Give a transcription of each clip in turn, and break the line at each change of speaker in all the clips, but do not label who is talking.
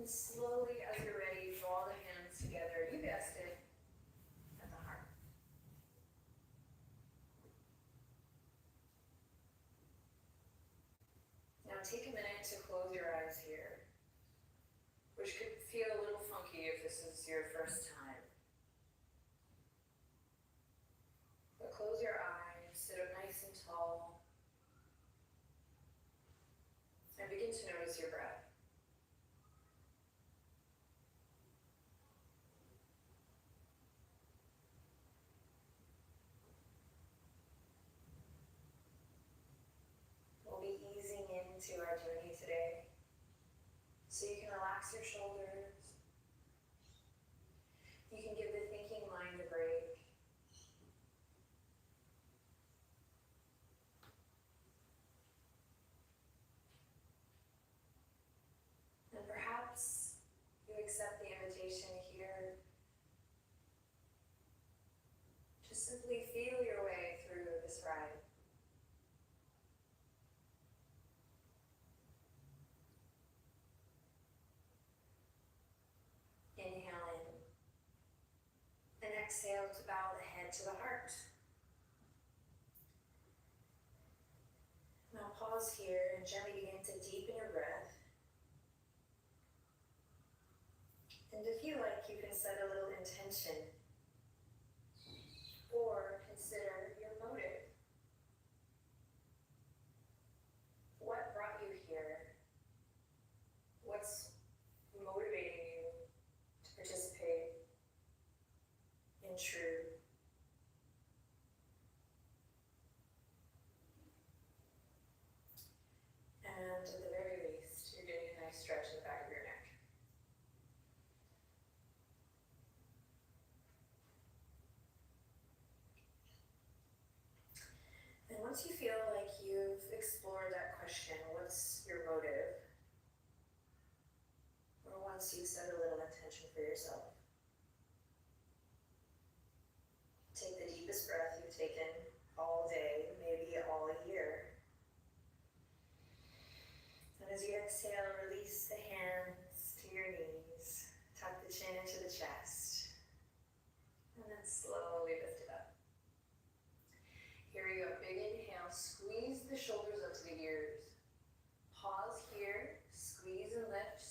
And slowly, as you're ready, draw the hands together. You guessed it, at the heart. Now take a minute to close your eyes here, which could feel a little funky if this is your first time. But close your eyes, sit up nice and tall, and begin to notice your breath. We'll be easing into our journey today, so you can relax your shoulders. You can give the thinking mind a break. And perhaps you accept the invitation here to simply feel your way through this ride. Inhale in, and exhale to bow the head to the heart. Now pause here and gently begin to deepen your breath. And if you like, you can set a little intention or consider your motive. What brought you here? What's motivating you to participate in true? And at the very least, you're getting a nice stretch in the back of your neck. And once you feel like you've explored that question, what's your motive? Or once you've set a little intention for yourself, take the deepest breath you've taken all day, maybe all year. And as you exhale, release the hands to your knees, tuck the chin into the chest, and then slowly lift it up. Here we go, big inhale, squeeze the shoulders up to the ears. Pause here, squeeze and lift,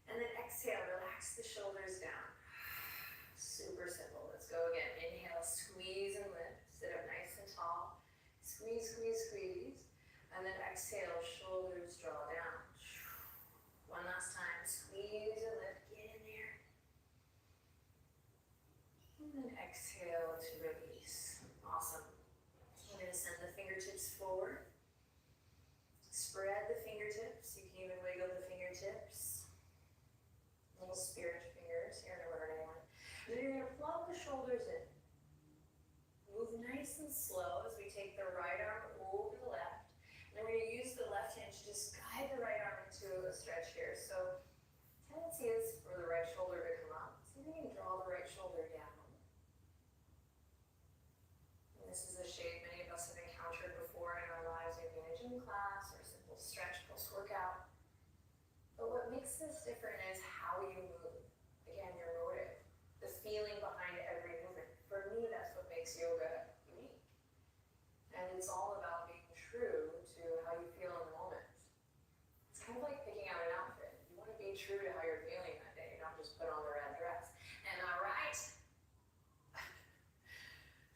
and then exhale, relax the shoulders down. Super simple, let's go again. Inhale, squeeze and lift, sit up nice and tall. Squeeze, squeeze, squeeze. And then exhale, shoulders draw down. One last time, squeeze and lift, get in there. And then exhale to release. Awesome. I'm going to send the fingertips forward. Spread the fingertips. You can even wiggle the fingertips. Little spirit fingers here, never hurt anyone. Then you're going to plug the shoulders in. Move nice and slow as we take the right arm over the left. And we're going to use the left hand to just guide the right arm into a stretch here. So tendency is for the right shoulder to come up. So you can draw the right shoulder down. And this is a shape many of us have encountered before in our lives, maybe in a gym class or a simple stretch post-workout. But what makes this different is how you move. Again, your motive, the feeling behind every movement. For me, that's what makes yoga unique. And it's all about being true to how you feel in the moment. It's kind of like picking out an outfit. You want to be true to how you're feeling that day, not just put on the red dress. And all right.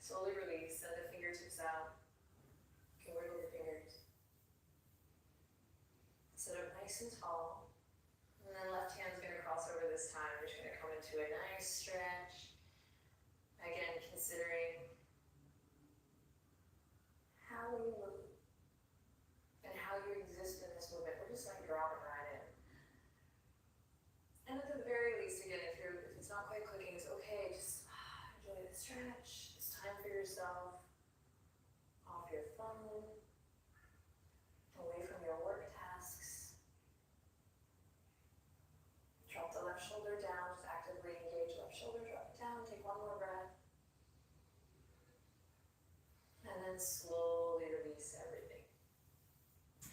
Slowly release, send the fingertips out. You can wiggle the fingers. Sit up nice and tall. And then left hand's going to cross over this time. We're just going to come into a nice stretch. Again, considering how you move and how you exist in this movement. We're just like dropping right in. And at the very least, again, if it's not quite clicking, it's okay. Just enjoy the stretch. It's time for yourself. Off your phone. Away from your work tasks. Drop the left shoulder down. Just actively engage left shoulder. Drop it down. Take one more breath. And then slowly release everything.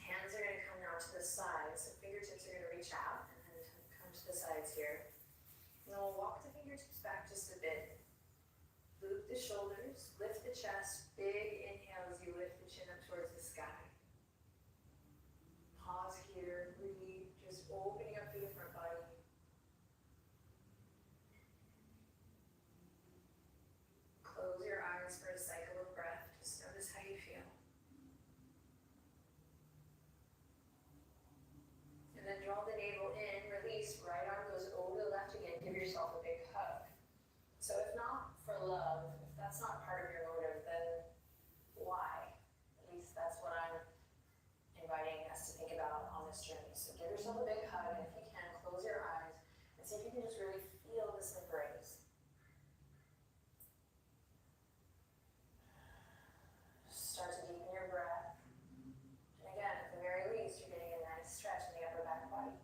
Hands are going to come now to the side, so fingertips are going to reach out and the shoulders, lift the chest, big inhale as you lift the chin up towards the sky. Pause here, breathe, just opening up through the front body. Close your eyes for a cycle of breath. Just notice how you feel. And then draw the navel in, release, right arm goes over the left again, give yourself a big hug. So if not for love, if that's not part of your motive, then why? At least that's what I'm inviting us to think about on this journey. So give yourself a big hug, and if you can, close your eyes and see if you can just really feel this embrace. Start to deepen your breath. And again, at the very least, you're getting a nice stretch in the upper back body.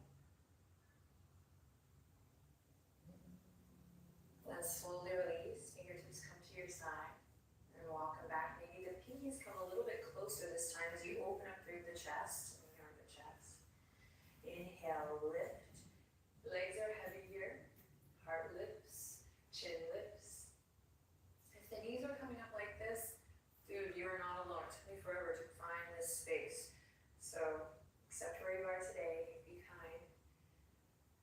Then slowly release, fingertips come to your side, and walk them back. Maybe the pinkies come a little bit closer this time as you open up through the chest. Ignore the chest. Inhale, lift. Legs are heavy here. Heart lifts, chin lifts. If the knees are coming up like this, dude, you are not alone. It took me forever to find this space. So accept where you are today. Be kind.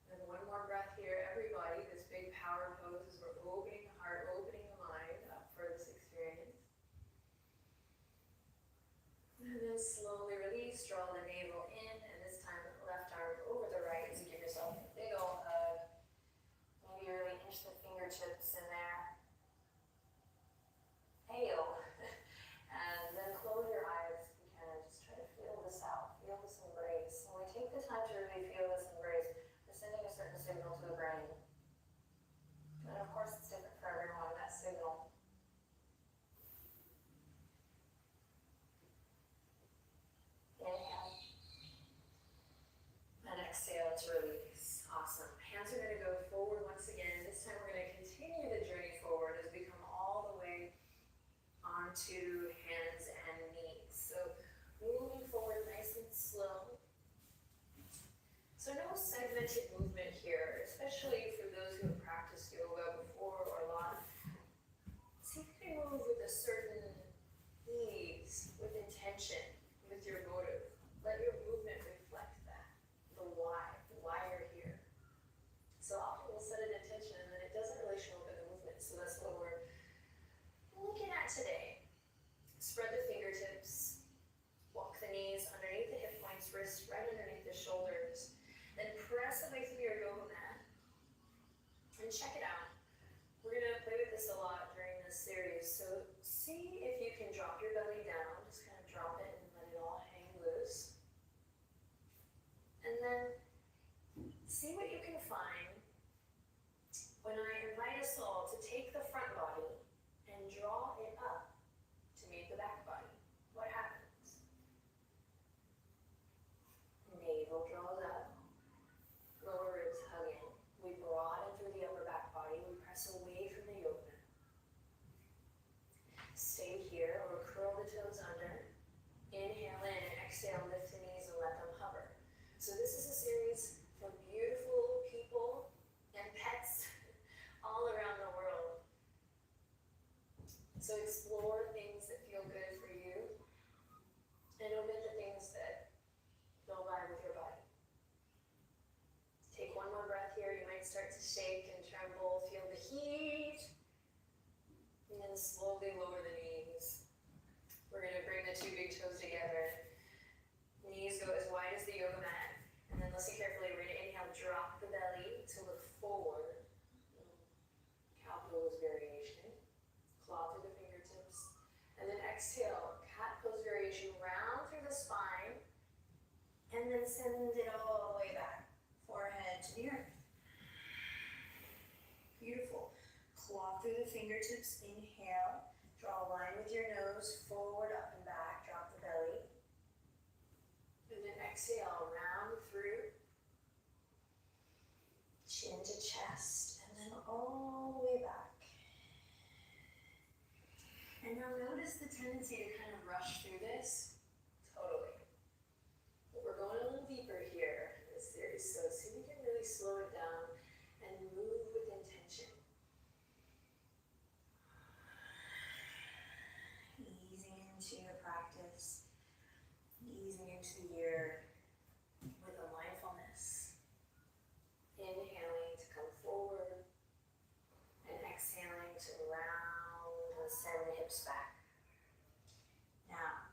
And one more breath here, everybody. This big power pose as we're opening the heart, opening the mind up for this experience. And then slowly release, draw the navel in, and this time left arm over the right as you give yourself a big old hug. Maybe really inch the fingertips in there. Hail. And then close your eyes if you can. Just try to feel this out. Feel this embrace. When we take the time to really feel this embrace, we're sending a certain signal to the brain. And of course it's different for everyone, that signal. Inhale. And exhale to release. Awesome. Hands are going to go forward once again. This time we're going to continue the journey forward as we come all the way onto hands and knees. So moving forward nice and slow. So no segmented movement here, especially for those who have practiced yoga before or a lot. See if you can move with a certain ease, with intention, with your motive. Let your movement reflect that, the why you're here. So often we'll set an intention and then it doesn't really show up in the movement. So that's what we're looking at today. Spread the fingertips, walk the knees underneath the hip points, wrists right underneath the shoulders. Then press away through your yoga mat and check it out. We're going to play with this a lot during this series. So see if you can drop your belly down, just kind of drop it and let it all hang loose. And then see what you can find when I invite us all to take the front body and draw it up to meet the back body. What happens? Navel draws up, lower ribs hug in. We broaden through the upper back body. We press away from the yoga mat. Stay here or curl the toes under. Inhale in and exhale, lift the knees and let them hover. So this is a series for beautiful people and pets all around the world. So explore things that feel good for you and omit the things that don't vibe with your body. Take one more breath here. You might start to shake and tremble, feel the heat, and then slowly lower the knees. We're going to bring the two big toes together. Knees go as wide as the yoga mat. And then listen carefully. We're going to inhale, drop the belly to look forward. Cow pose variation. Claw through the fingertips. And then exhale, cat pose variation, round through the spine. And then send it all the way back. Forehead to the earth. Beautiful. Claw through the fingertips. Inhale. Draw a line with your nose. Forward, up and back. Drop the belly. And then exhale, round through. Chin to chest. And then all the way back. And now notice the tendency to kind of rush through this. Totally. But we're going a little deeper here in this series. So see if we can really slow it down and move with intention. into the year with a mindfulness. Inhaling to come forward and exhaling to round and send the hips back. Now,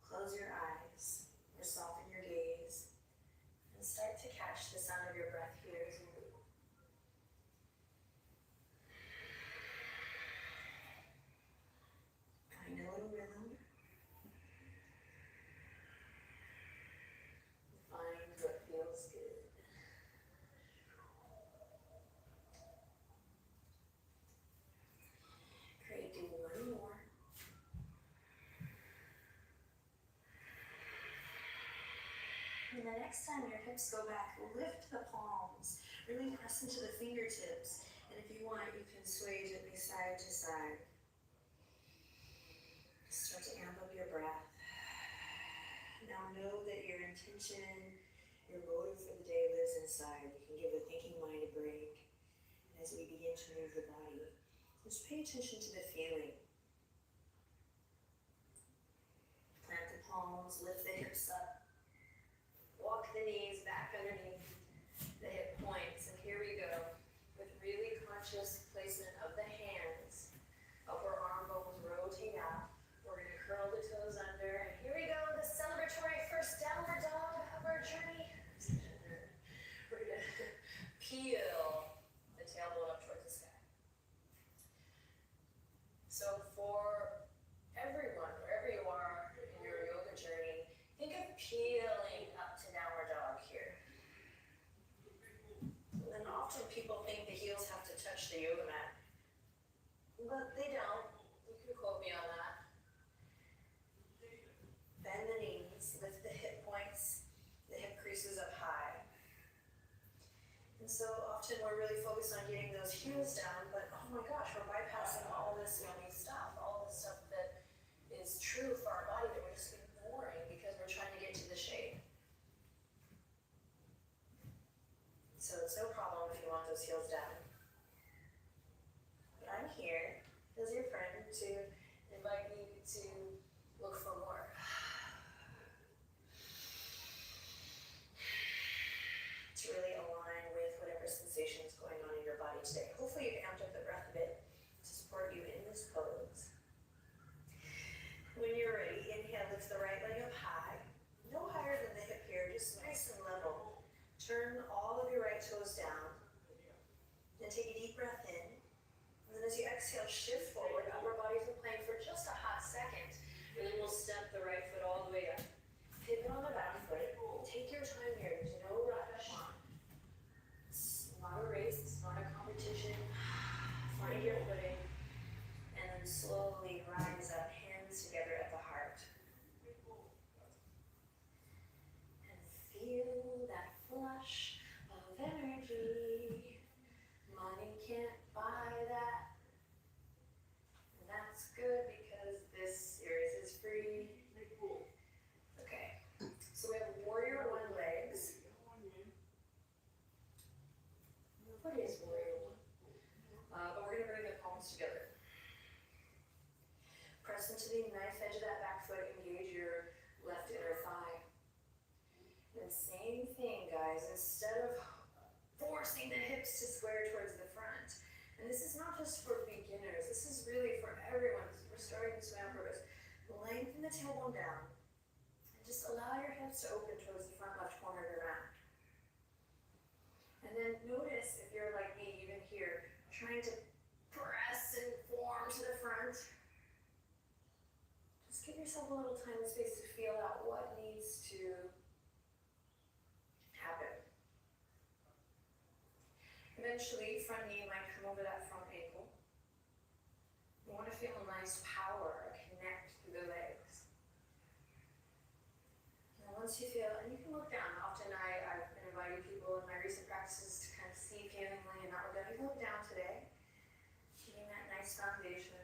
close your eyes or soften your gaze and start to catch the sound of your breath here as you move. Find a little rhythm. Find what feels good. Great, do one more. And the next time your hips go back, lift the palms, really press into the fingertips. And if you want, you can sway gently side to side. Start to amp up your breath. Now know that your intention, your motive for the day lives inside. You can give the thinking mind a break. And as we begin to move the body, just pay attention to the feeling. Plant the palms, lift the hips up. Walk the knees back underneath the hip points. And here we go. With really conscious placement of the hands, upper arm bones rotate out. We're going to curl the toes under. And here we go, the celebratory first downward dog of our journey. We're going to peel the tailbone up towards the sky. So for everyone, wherever you are in your yoga journey, think of peeling up to downward dog here. And often people think the heels have to touch the yoga mat, but they don't. You can quote me on that. Bend the knees, lift the hip points, the hip creases up high. And so often we're really focused on getting those heels down, but oh my gosh, we're bypassing all this yummy stuff, all this stuff that is true for our body that we're just ignoring because we're trying to get to the shape. So it's no problem if you want those heels down. But I'm here as your friend to invite you to look for more. To really align with whatever sensation is going on in your body today. Hopefully you've amped up the breath a bit to support you in this pose. When you're ready, inhale, lift the right leg up high. No higher than the hip here, just nice and level. Turn all of your right toes down. Then take a deep breath in. And then as you exhale, shift forward. Upper body's in plank for just a hot second. And then we'll step the right foot all the way up. Pivot on the back foot. Take your time here. There's no rush. It's not a race. It's not a competition. Find your footing. And then slowly rise up, hands together at the heart. And feel that flush of energy. Money can't buy that. And that's good because this series is free. Okay, so we have warrior one legs. What is warrior one? But we're going to bring the palms together. Press into the knife edge of that back foot, engage your left inner thigh. And same thing, guys, instead of forcing the hips to square towards the front. And this is not just for beginners, this is really for everyone. We're starting this way on purpose. Lengthen the tailbone down. And just allow your hips to open towards the front left corner of your mat. And then notice if you're like me, even here, trying to press and form to the front. Just give yourself a little time and space to feel out what needs to happen. Eventually, front knee might come over that front ankle. You want to feel a nice power connect through the legs. And once you feel, and you can look down. Often I've been inviting people in my recent practices to kind of see feelingly and not look down. You can look down today, getting that nice foundation.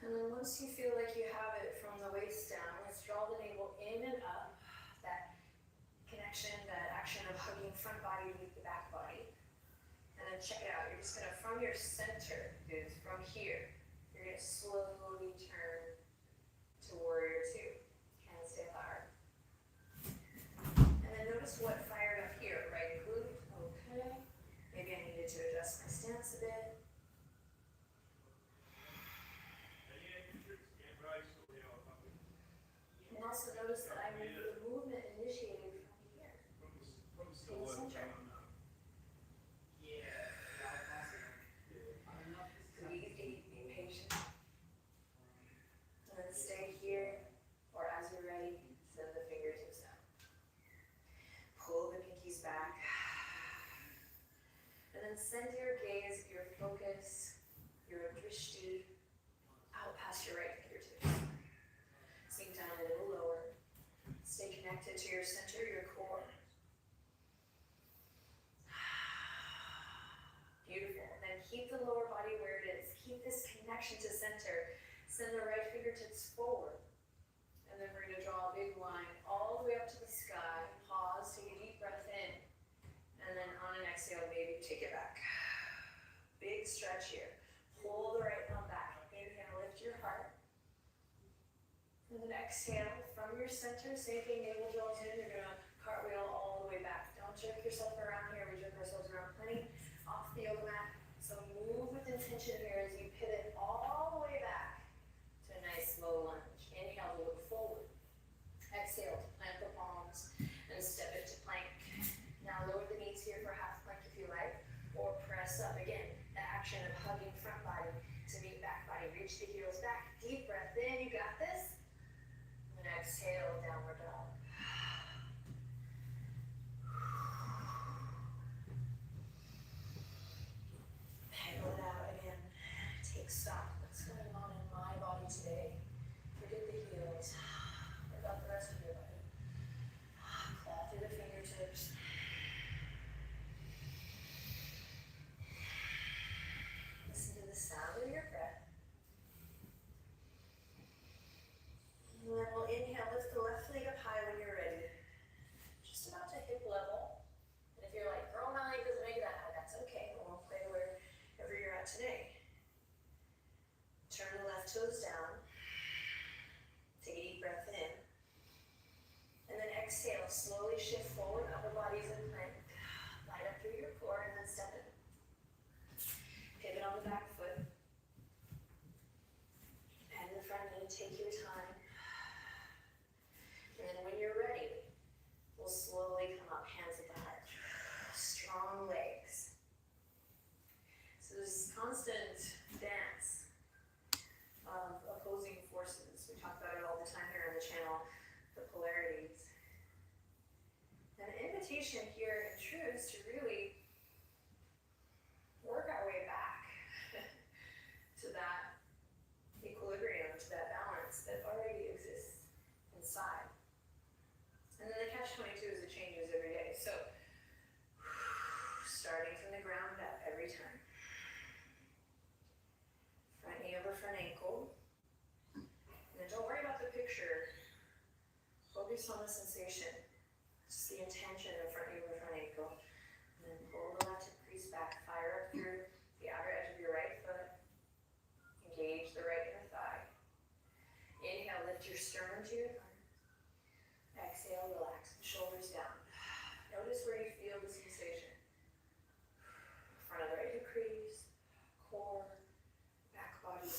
And then once you feel like you have it from the waist down, let's draw the navel in and up. That connection, that action of hugging front body with the back body. And then check it out. You're just going to, from your center, from here, you're going to slowly turn to keep the lower body where it is. Keep this connection to center. Send the right fingertips forward. And then we're going to draw a big line all the way up to the sky. Pause, take a deep breath in. And then on an exhale, maybe take it back. Big stretch here. Pull the right thumb back. Inhale, lift your heart. And then exhale from your center. Same thing, navel draws in. You're going to cartwheel all the way back. Don't jerk yourself around here. We jerk ourselves around plenty off the yoga mat. So move with intention here as you pivot all the way back to a nice slow lunge. Inhale to look forward. Exhale to plant the palms and step it to plank. Now lower the knees here for half plank if you like, or press up. Again, the action of hugging front body to meet back body. Reach the heels back. Deep breath in. You got this. And exhale, downward dog. Pedal it out again. Take stock. What's going on in my body today? Forget the heels. What about the rest of your body? Claw through the fingertips. Listen to the sound of your breath. And then we'll inhale, lift the left leg up high when you're ready. Just about to hip level. And if you're like, girl, my leg doesn't make it that high, that's okay. We'll play wherever you're at today. Turn the left toes down. Take a deep breath in. And then exhale, slowly shift forward, upper body's in plank. Light up through your core and then step it. Pivot on the back foot. Bend the front knee, take your time. And then when you're ready, we'll slowly come up, hands at the heart. Strong legs. So this constant dance of opposing forces. We talk about it all the time here on the channel, the polarities. And the invitation here in truth is to really work our way back to that equilibrium, to that balance that already exists inside. And then the catch-22 is it changes every day. So, starting from the ground up every time. Front knee over front ankle. And then don't worry about the picture. Focus on the sensation. Just the intention of front knee over front ankle. And then pull the left hip crease back. Fire up through the outer edge of your right foot. Engage the right inner thigh. Inhale, lift your sternum to your thigh. Exhale, relax the shoulders down. Notice where you feel the sensation. Front of the right hip crease, core, back body,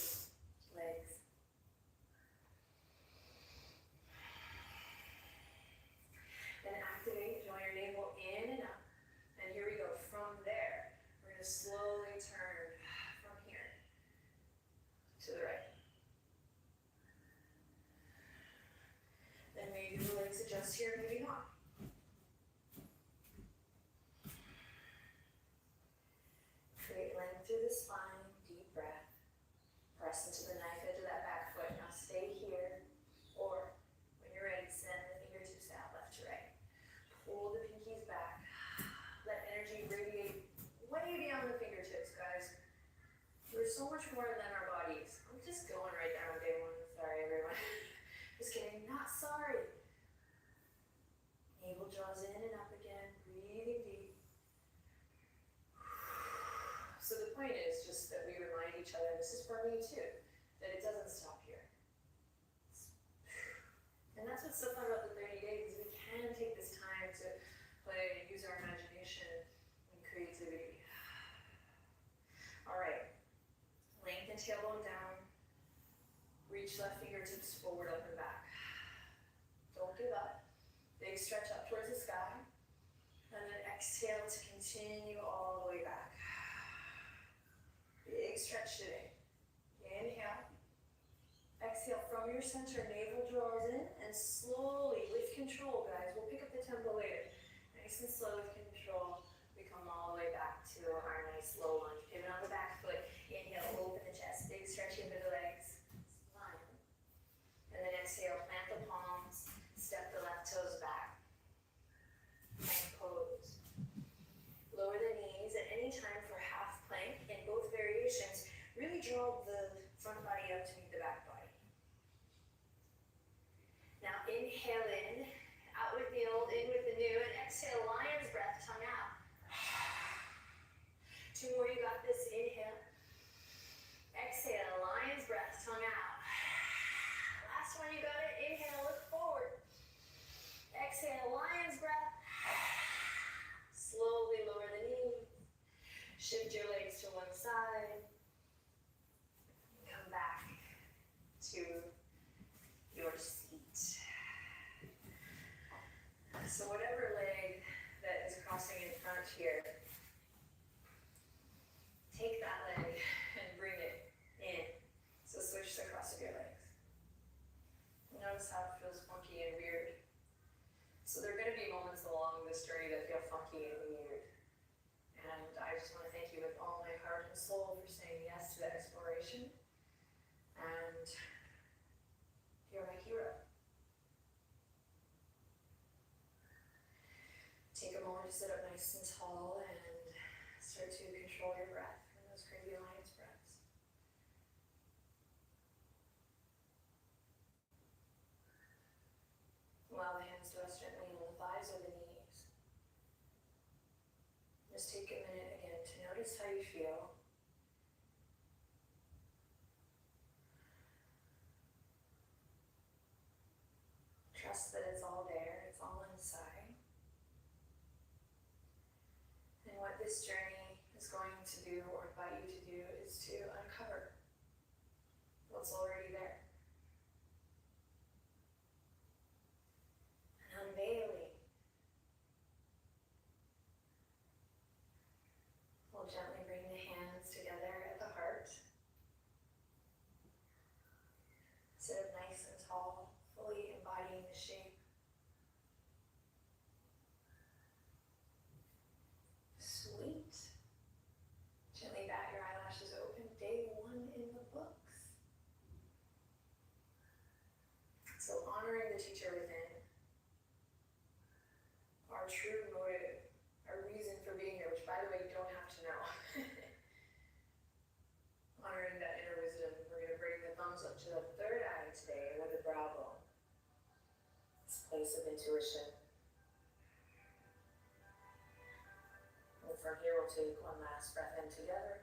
legs. Then activate, join your navel in and up. And here we go. From there, we're going to slowly turn from here to the right. Then maybe the legs adjust here, maybe not. Create length through the spine, deep breath. Press into the knife edge of that back foot. Now stay here, or when you're ready, send the fingertips out left to right. Pull the pinkies back. Let energy radiate way beyond the fingertips, guys. We're so much more than our bodies. I'm just going right down on day one. Sorry, everyone. Just kidding, not sorry. Navel draws in and up again, breathing deep. So the point is just that we remind each other, this is for me too, that it doesn't stop here. And that's what's so fun about the 30 days, is we can take this time to play and use our imagination and creativity. All right, lengthen tailbone down. Reach left fingertips forward, up and back. Don't give up. Big stretch up towards the sky. And then exhale to continue all the way back. Big stretch today. Inhale. Exhale from your center, navel draws in, and slowly, with control, guys, we'll pick up the tempo later. Nice and slow with control. We come all the way back to our nice low lunge. Pivot on the back foot. Inhale, open the chest. Big stretch into the legs. And then exhale, plant the palms, step the left toes back. Plank pose. Lower the knees at any time for half plank in both time you got it, inhale, look forward. Exhale, lion's breath. Slowly lower the knees. Shift your legs to one side. Come back to your seat. So whatever leg that is crossing in front here, take that leg and bring it in. So switch the cross of your legs. Notice how it feels funky and weird. So there are going to be moments along this journey that feel funky and weird. And I just want to thank you with all my heart and soul for saying yes to that exploration. And you're my hero. Take a moment to sit up nice and tall and start to control your breath from those crazy lion's breaths. Allow the hands to rest gently on the thighs or the knees. Just take a minute again to notice how you feel. Trust that it's all there, it's all inside. And what this journey is going to do, or invite you to do, is to uncover what's already there. And unveiling. We'll gently bring the hands together at the heart. Sit up nice and tall, fully embodying the shape. Sweet. Gently bat your eyelashes open. Day 1 in the books. So honoring the teacher within, our true motive, our reason for being here, which by the way you don't have to know. Honoring that inner wisdom, we're going to bring the thumbs up to the third eye today, or the brow bone. This place of intuition. And from here we'll take one last breath in together.